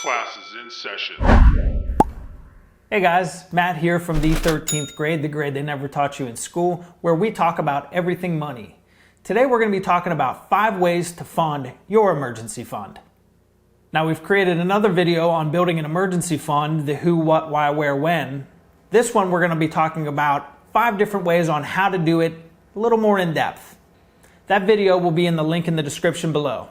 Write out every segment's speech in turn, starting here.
Class is in session. Hey guys, Matt here from the 13th grade, the grade they never taught you in school, where we talk about everything money. Today we're going to be talking about 5 ways to fund your emergency fund. Now we've created another video on building an emergency fund, the who, what, why, where, when. This one we're going to be talking about 5 different ways on how to do it a little more in depth. That video will be in the link in the description below.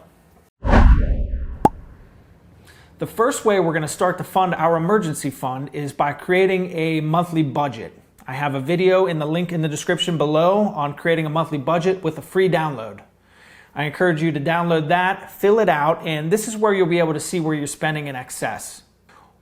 The first way we're going to start to fund our emergency fund is by creating a monthly budget. I have a video in the link in the description below on creating a monthly budget with a free download. I encourage you to download that, fill it out, and this is where you'll be able to see where you're spending in excess.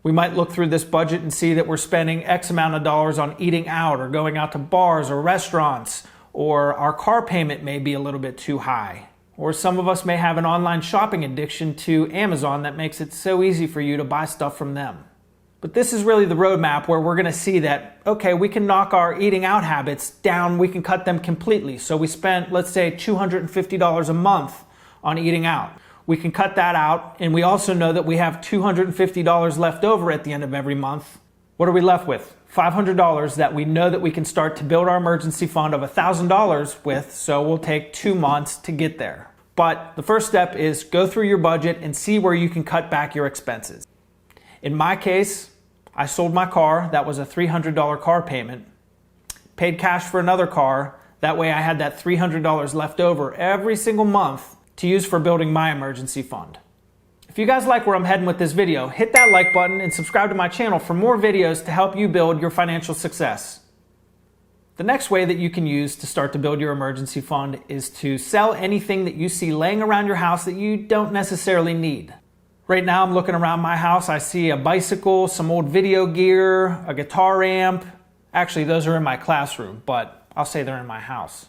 We might look through this budget and see that we're spending X amount of dollars on eating out or going out to bars or restaurants, or our car payment may be a little bit too high. Or some of us may have an online shopping addiction to Amazon that makes it so easy for you to buy stuff from them. But this is really the roadmap where we're going to see that, okay, we can knock our eating out habits down, we can cut them completely. So we spent, let's say, $250 a month on eating out. We can cut that out, and we also know that we have $250 left over at the end of every month. What are we left with? $500 that we know that we can start to build our emergency fund of $1,000 with, so we'll take 2 months to get there. But the first step is go through your budget and see where you can cut back your expenses. In my case, I sold my car. That was a $300 car payment. Paid cash for another car. That way I had that $300 left over every single month to use for building my emergency fund. If you guys like where I'm heading with this video, hit that like button and subscribe to my channel for more videos to help you build your financial success. The next way that you can use to start to build your emergency fund is to sell anything that you see laying around your house that you don't necessarily need. Right now I'm looking around my house, I see a bicycle, some old video gear, a guitar amp. Actually, those are in my classroom, but I'll say they're in my house.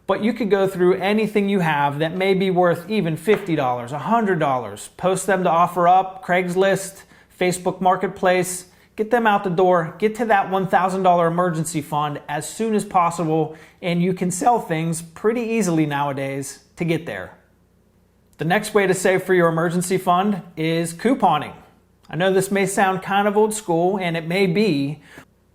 But you could go through anything you have that may be worth even $50, $100. Post them to OfferUp, Craigslist, Facebook Marketplace. Get them out the door, get to that $1,000 emergency fund as soon as possible, and you can sell things pretty easily nowadays to get there. The next way to save for your emergency fund is couponing. I know this may sound kind of old school, and it may be,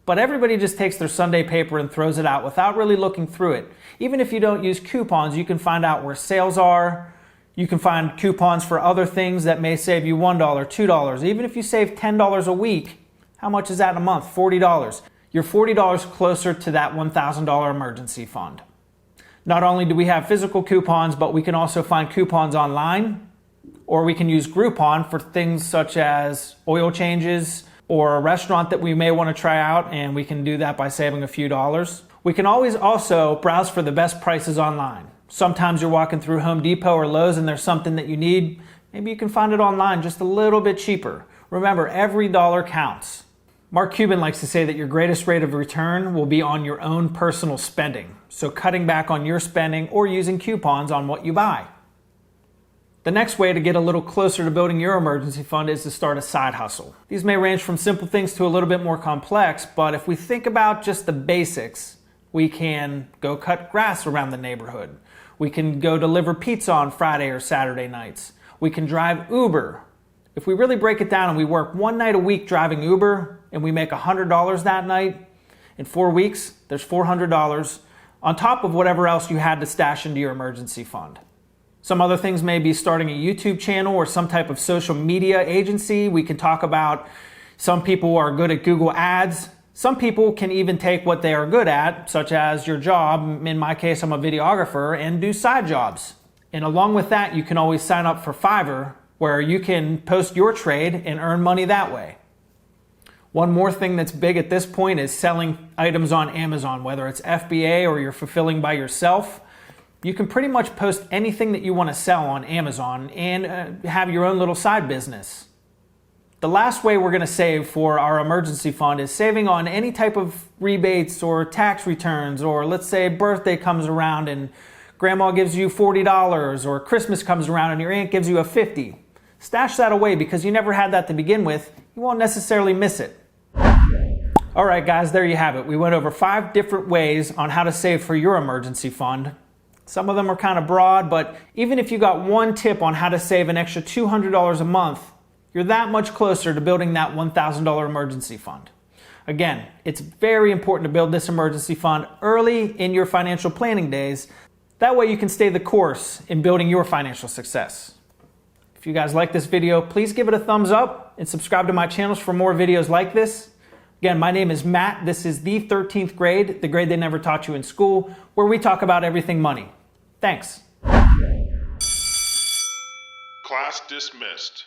but everybody just takes their Sunday paper and throws it out without really looking through it. Even if you don't use coupons, you can find out where sales are. You can find coupons for other things that may save you $1, $2. Even if you save $10 a week, how much is that in a month? $40. You're $40 closer to that $1,000 emergency fund. Not only do we have physical coupons, but we can also find coupons online, or we can use Groupon for things such as oil changes or a restaurant that we may want to try out, and we can do that by saving a few dollars. We can always also browse for the best prices online. Sometimes you're walking through Home Depot or Lowe's and there's something that you need. Maybe you can find it online just a little bit cheaper. Remember, every dollar counts. Mark Cuban likes to say that your greatest rate of return will be on your own personal spending. So cutting back on your spending or using coupons on what you buy. The next way to get a little closer to building your emergency fund is to start a side hustle. These may range from simple things to a little bit more complex, but if we think about just the basics, we can go cut grass around the neighborhood. We can go deliver pizza on Friday or Saturday nights. We can drive Uber. If we really break it down and we work 1 night a week driving Uber and we make $100 that night, in 4 weeks, there's $400 on top of whatever else you had to stash into your emergency fund. Some other things may be starting a YouTube channel or some type of social media agency. We can talk about some people are good at Google Ads. Some people can even take what they are good at, such as your job. In my case, I'm a videographer, and do side jobs. And along with that, you can always sign up for Fiverr, where you can post your trade and earn money that way. One more thing that's big at this point is selling items on Amazon, whether it's FBA or you're fulfilling by yourself. You can pretty much post anything that you want to sell on Amazon and have your own little side business. The last way we're going to save for our emergency fund is saving on any type of rebates or tax returns, or let's say birthday comes around and grandma gives you $40, or Christmas comes around and your aunt gives you a $50. Stash that away because you never had that to begin with. You won't necessarily miss it. All right, guys, there you have it. We went over 5 different ways on how to save for your emergency fund. Some of them are kind of broad, but even if you got one tip on how to save an extra $200 a month, you're that much closer to building that $1,000 emergency fund. Again, it's very important to build this emergency fund early in your financial planning days. That way you can stay the course in building your financial success. If you guys like this video, please give it a thumbs up and subscribe to my channels for more videos like this. Again, my name is Matt. This is the 13th grade, the grade they never taught you in school, where we talk about everything money. Thanks. Class dismissed.